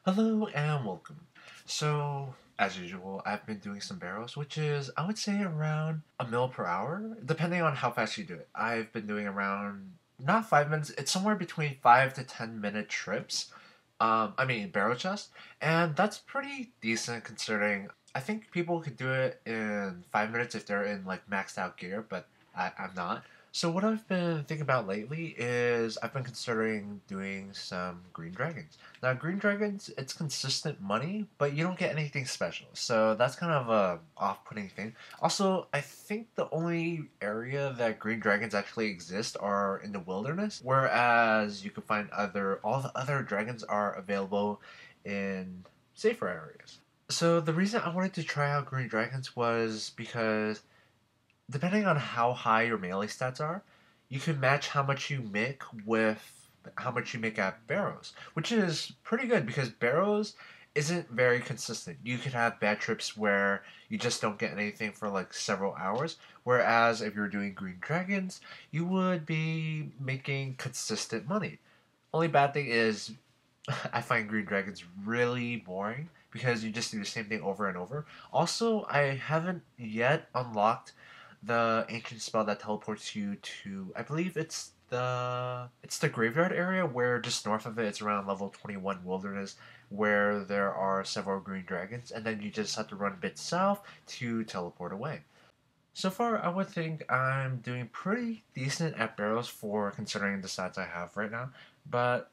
Hello and welcome. So, as usual, I've been doing some barrows, which is, I would say, around a mil per hour, depending on how fast you do it. I've been doing around, not 5 minutes, it's somewhere between 5 to 10 minute trips. Barrow chest, and that's pretty decent considering I think people could do it in 5 minutes if they're in like maxed out gear, but I'm not. So what I've been thinking about lately is I've been considering doing some green dragons. Now, green dragons, it's consistent money, but you don't get anything special. So that's kind of a off-putting thing. Also, I think the only area that green dragons actually exist are in the wilderness, whereas you can find all the other dragons are available in safer areas. So the reason I wanted to try out green dragons was because depending on how high your melee stats are, you can match how much you make with how much you make at Barrows, which is pretty good because Barrows isn't very consistent. You could have bad trips where you just don't get anything for like several hours, whereas if you're doing Green Dragons, you would be making consistent money. Only bad thing is I find Green Dragons really boring because you just do the same thing over and over. Also, I haven't yet unlocked the ancient spell that teleports you to, I believe it's the graveyard area where just north of it it's around level 21 wilderness where there are several green dragons and then you just have to run a bit south to teleport away. So far, I would think I'm doing pretty decent at barrels for considering the stats I have right now, but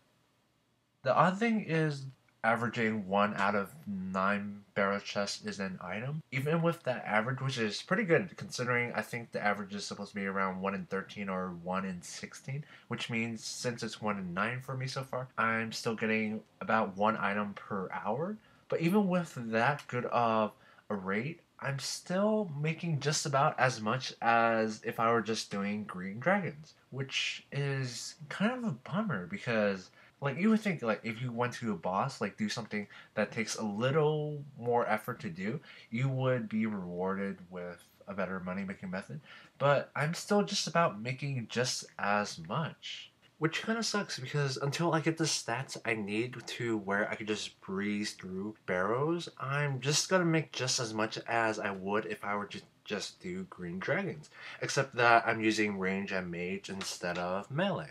the odd thing is averaging 1 out of 9 barrel chests is an item. Even with that average, which is pretty good considering I think the average is supposed to be around 1 in 13 or 1 in 16, which means since it's 1 in 9 for me so far, I'm still getting about 1 item per hour. But even with that good of a rate, I'm still making just about as much as if I were just doing green dragons, which is kind of a bummer because like you would think like if you went to a boss like do something that takes a little more effort to do, you would be rewarded with a better money making method, but I'm still just about making just as much, which kind of sucks because until I get the stats I need to where I could just breeze through barrows, I'm just gonna make just as much as I would if I were to just do green dragons, except that I'm using range and mage instead of melee.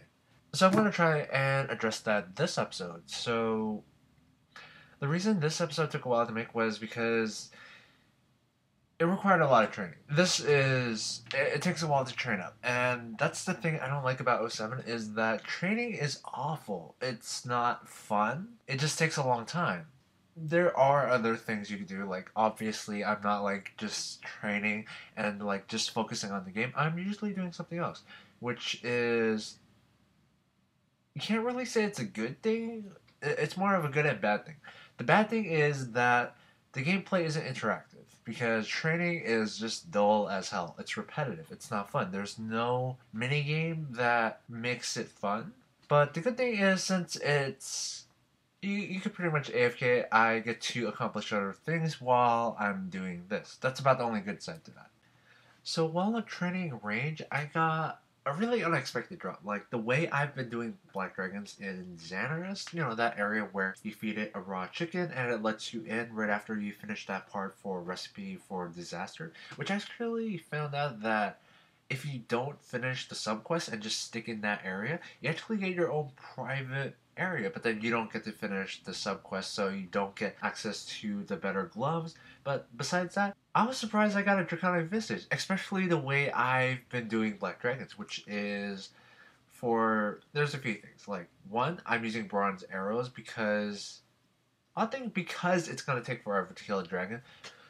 So I'm going to try and address that this episode. So the reason this episode took a while to make was because it required a lot of training. It takes a while to train up. And that's the thing I don't like about O7 is that training is awful. It's not fun. It just takes a long time. There are other things you can do. Like obviously I'm not like just training and like just focusing on the game. I'm usually doing something else, which is you can't really say it's a good thing. It's more of a good and bad thing. The bad thing is that the gameplay isn't interactive because training is just dull as hell. It's repetitive. It's not fun. There's no mini game that makes it fun. But the good thing is since you can pretty much AFK, I get to accomplish other things while I'm doing this. That's about the only good side to that. So while I'm training range, I got a really unexpected drop. Like the way I've been doing Black Dragons in Xanaris, that area where you feed it a raw chicken and it lets you in right after you finish that part for Recipe for Disaster, which I actually found out that if you don't finish the subquest and just stick in that area, you actually get your own private area, but then you don't get to finish the subquest, so you don't get access to the better gloves. But besides that, I was surprised I got a Draconic Visage, especially the way I've been doing Black Dragons, which is there's a few things. Like, one, I'm using bronze arrows because I think because it's gonna take forever to kill a dragon,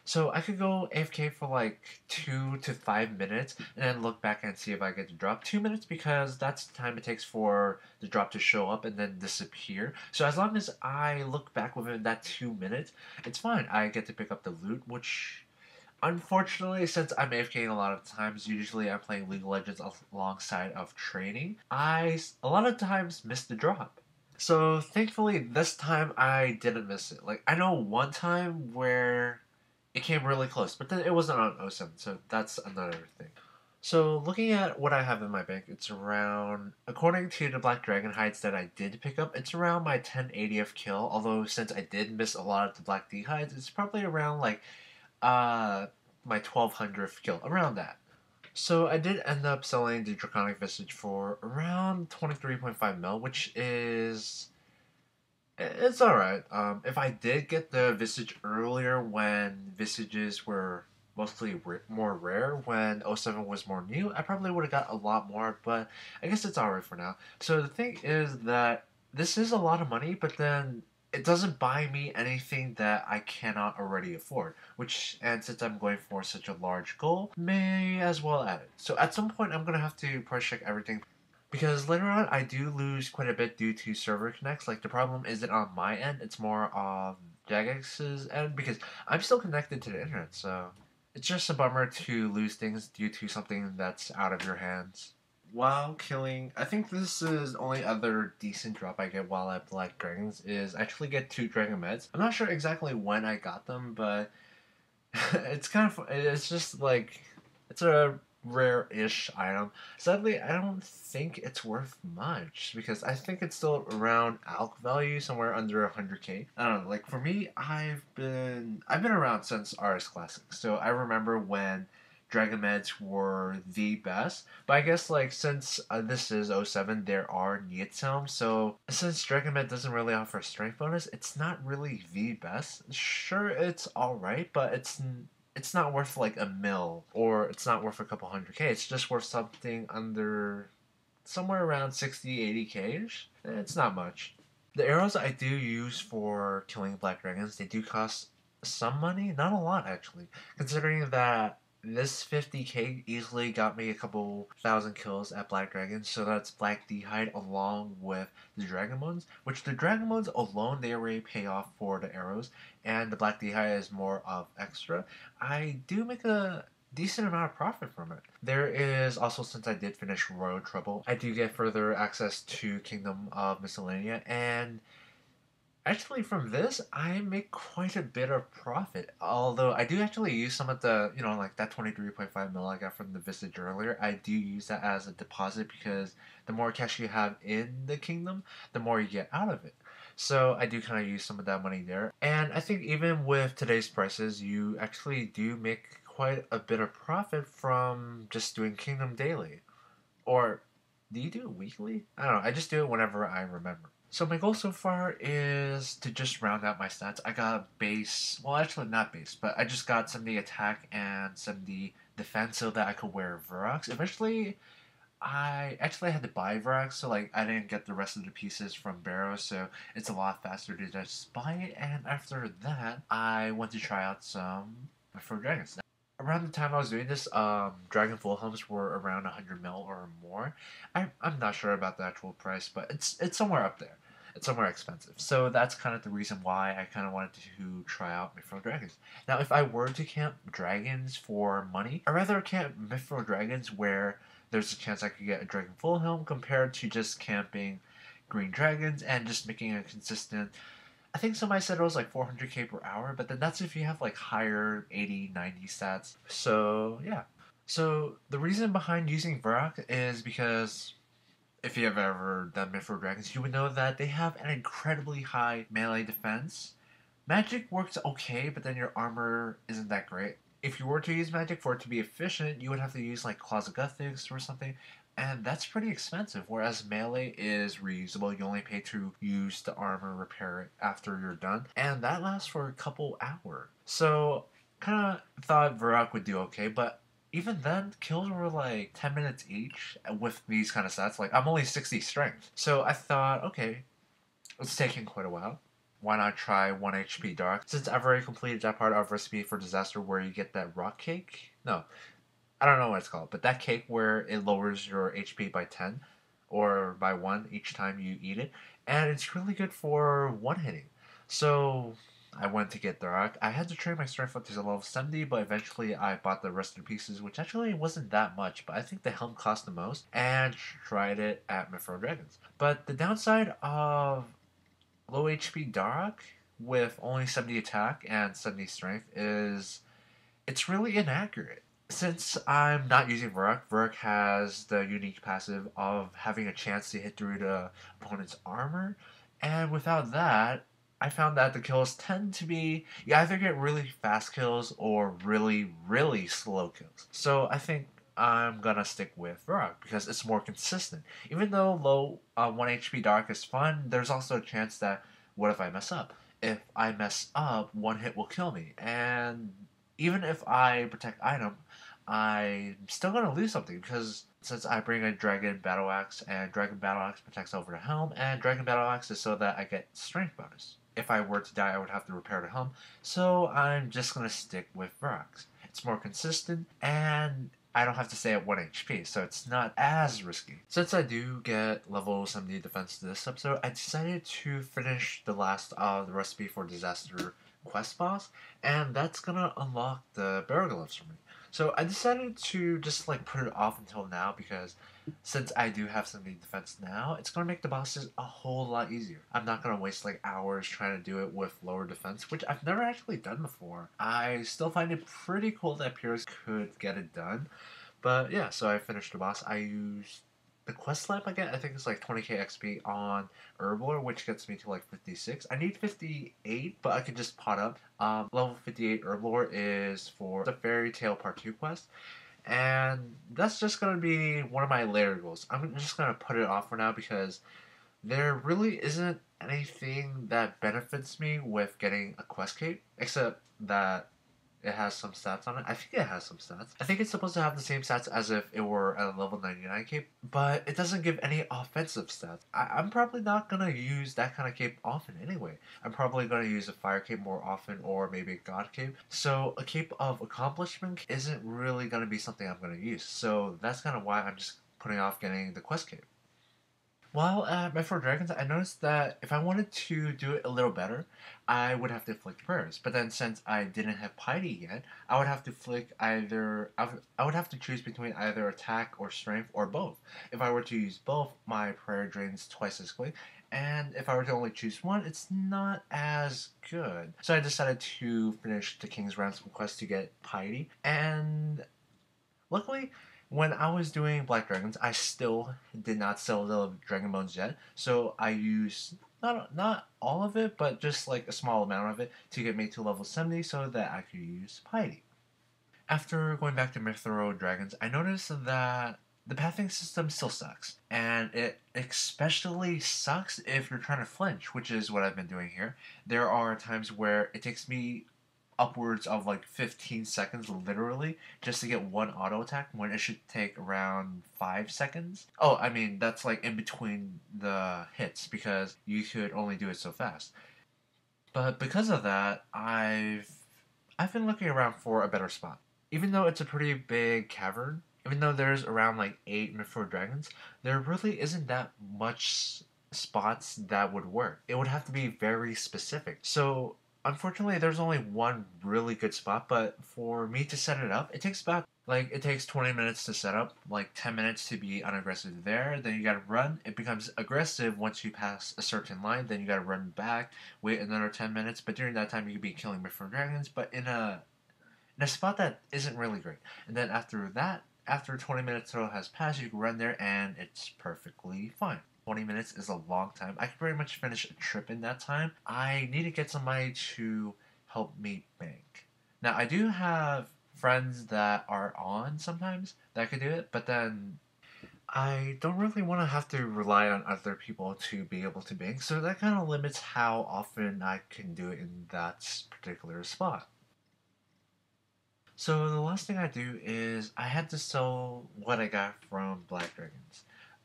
so I could go AFK for like 2 to 5 minutes and then look back and see if I get the drop. 2 minutes because that's the time it takes for the drop to show up and then disappear. So as long as I look back within that 2 minutes, it's fine. I get to pick up the loot, which unfortunately, since I'm AFKing a lot of times, usually I'm playing League of Legends alongside of training, I a lot of times miss the drop. So thankfully this time I didn't miss it. Like I know one time where it came really close, but then it wasn't on O7, so that's another thing. So looking at what I have in my bank, it's around, according to the Black Dragon hides that I did pick up, it's around my 1080th kill. Although since I did miss a lot of the Black D hides, it's probably around like uh my 1200th kill, around that. So I did end up selling the Draconic Visage for around 23.5 mil, which is it's alright. If I did get the Visage earlier when Visages were mostly more rare, when '07 was more new, I probably would have got a lot more, but I guess it's alright for now. So the thing is that this is a lot of money, but then it doesn't buy me anything that I cannot already afford, which, and since I'm going for such a large goal, may as well add it. So at some point, I'm going to have to price check everything because later on, I do lose quite a bit due to server connects. Like, the problem isn't on my end, it's more on Jagex's end because I'm still connected to the internet, so it's just a bummer to lose things due to something that's out of your hands. While killing, I think this is only other decent drop I get while I Black Dragons is I actually get 2 Dragon Meds. I'm not sure exactly when I got them, but it's kind of it's just like it's a rare-ish item. Sadly, I don't think it's worth much because I think it's still around alc value somewhere under 100k. I don't know. Like for me, I've been around since RS Classic, so I remember when Dragon Meds were the best. But I guess like since this is '07, there are Nietzelm, so since Dragon Med doesn't really offer a strength bonus, it's not really the best. Sure, it's alright, but it's not worth like a mil or it's not worth a couple 100k. It's just worth something under somewhere around 60, 80k ish. It's not much. The arrows I do use for killing black dragons, they do cost some money, not a lot actually, considering that this 50k easily got me a couple thousand kills at Black Dragon, so that's Black D'hide along with the Dragon Moons, which the Dragon Moons alone, they already pay off for the arrows, and the Black D'hide is more of extra. I do make a decent amount of profit from it. There is also, since I did finish Royal Trouble, I do get further access to Kingdom of Miscellanea, and actually, from this, I make quite a bit of profit. Although I do actually use some of the, like that 23.5 mil I got from the Visage earlier. I do use that as a deposit because the more cash you have in the kingdom, the more you get out of it. So I do kind of use some of that money there. And I think even with today's prices, you actually do make quite a bit of profit from just doing kingdom daily. Or do you do it weekly? I don't know. I just do it whenever I remember. So my goal so far is to just round out my stats. I got base, well actually not base, but I just got 70 attack and 70 defense so that I could wear Varrox. Eventually, I actually had to buy Varrox, so like I didn't get the rest of the pieces from Barrows, so it's a lot faster to just buy it. And after that, I went to try out some for Dragons. Around the time I was doing this, Dragon Fulhams were around 100 mil or more. I'm not sure about the actual price, but it's somewhere up there. It's somewhere expensive. So that's kind of the reason why I kind of wanted to try out Mythril Dragons. Now, if I were to camp dragons for money, I'd rather camp Mythril Dragons where there's a chance I could get a Dragon Fulham compared to just camping green dragons and just making a consistent. I think somebody said it was like 400k per hour, but then that's if you have like higher 80, 90 stats. So, yeah. So, the reason behind using Varrock is because if you have ever done Mythril Dragons, you would know that they have an incredibly high melee defense. Magic works okay, but then your armor isn't that great. If you were to use magic for it to be efficient, you would have to use like Claws of Guthics or something, and that's pretty expensive. Whereas melee is reusable, you only pay to use the armor, repair it after you're done, and that lasts for a couple hours. So, kind of thought Varrock would do okay, but even then, kills were like 10 minutes each with these kind of stats. Like, I'm only 60 strength. So I thought, okay, it's taking quite a while. Why not try 1 HP Dark? Since I've already completed that part of Recipe for Disaster where you get that rock cake. No, I don't know what it's called, but that cake where it lowers your HP by 10 or by 1 each time you eat it. And it's really good for one hitting. So I went to get Dark. I had to train my strength up to level 70, but eventually I bought the rest of the pieces, which actually wasn't that much, but I think the helm cost the most, and tried it at Mythril Dragons. But the downside of low HP Dark with only 70 attack and 70 strength is it's really inaccurate. Since I'm not using Varrock has the unique passive of having a chance to hit through the opponent's armor, and without that, I found that the kills tend to be you either get really fast kills or really, really slow kills. So I think I'm gonna stick with Varrock because it's more consistent. Even though low 1 HP Dark is fun, there's also a chance that what if I mess up? If I mess up, one hit will kill me, and even if I protect item, I'm still gonna lose something because since I bring a Dragon Battle Axe and Dragon Battle Axe protects over the helm and Dragon Battle Axe is so that I get strength bonus. If I were to die, I would have to repair the helm, so I'm just gonna stick with Varrox. It's more consistent and I don't have to stay at 1 HP, so it's not as risky. Since I do get level 70 defense this episode, I decided to finish the last of the recipe for disaster quest boss, and that's gonna unlock the barrel gloves for me. So I decided to just like put it off until now because since I do have some defense now, it's gonna make the bosses a whole lot easier. I'm not gonna waste like hours trying to do it with lower defense, which I've never actually done before. I still find it pretty cool that Pyrrhus could get it done. But yeah, so I finished the boss. I used the quest lab I get, I think it's like 20k XP on Herblore, which gets me to like 56. I need 58, but I can just pot up. Level 58 Herblore is for the Fairy Tale Part 2 quest, and that's just gonna be one of my later goals. I'm just gonna put it off for now because there really isn't anything that benefits me with getting a quest cape, except that it has some stats on it. I think it has some stats. I think it's supposed to have the same stats as if it were at a level 99 cape, but it doesn't give any offensive stats. I'm probably not gonna use that kind of cape often anyway. I'm probably gonna use a fire cape more often or maybe a god cape. So a cape of accomplishment isn't really gonna be something I'm gonna use. So that's kind of why I'm just putting off getting the quest cape. While at Metro Dragons, I noticed that if I wanted to do it a little better, I would have to flick prayers. But then since I didn't have piety yet, I would have to flick either. I would have to choose between either attack or strength or both. If I were to use both, my prayer drains twice as quick. And if I were to only choose one, it's not as good. So I decided to finish the King's Ransom quest to get piety. And luckily, when I was doing Black Dragons, I still did not sell the Dragon Bones yet, so I used not all of it, but just like a small amount of it to get me to level 70 so that I could use Piety. After going back to Mythro Dragons, I noticed that the pathing system still sucks. And it especially sucks if you're trying to flinch, which is what I've been doing here. There are times where it takes me upwards of like 15 seconds literally just to get one auto attack when it should take around 5 seconds. Oh, I mean, that's like in between the hits because you could only do it so fast. But because of that, I've been looking around for a better spot. Even though it's a pretty big cavern, even though there's around like 8 dragons, there really isn't that much spots that would work. It would have to be very specific. So unfortunately, there's only one really good spot, but for me to set it up, it takes about like it takes 20 minutes to set up, like 10 minutes to be unaggressive there, then you gotta run. It becomes aggressive once you pass a certain line, then you gotta run back, wait another 10 minutes, but during that time you could be killing different dragons, but in a spot that isn't really great. And then after that, after 20 minutes total has passed, you can run there and it's perfectly fine. 20 minutes is a long time. I can pretty much finish a trip in that time. I need to get somebody to help me bank. Now, I do have friends that are on sometimes that could do it, but then I don't really want to have to rely on other people to be able to bank, so that kind of limits how often I can do it in that particular spot. So the last thing I do is I had to sell what I got from Black Dragons.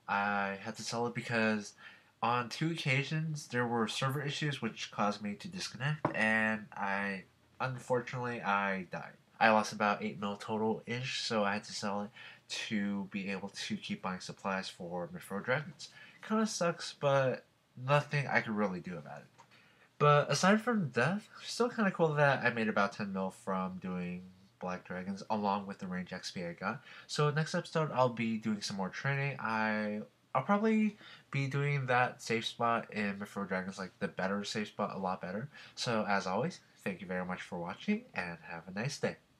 I had to sell it because on 2 occasions there were server issues which caused me to disconnect, and I unfortunately I died. I lost about 8 mil total ish, so I had to sell it to be able to keep buying supplies for Mythro Dragons. Kind of sucks, but nothing I could really do about it. But aside from death, still kind of cool that I made about 10 mil from doing Black Dragons along with the range XP I got. So next episode I'll be doing some more training. I'll probably be doing that safe spot in Mythro Dragons, like the better safe spot, a lot better. So as always, thank you very much for watching and have a nice day.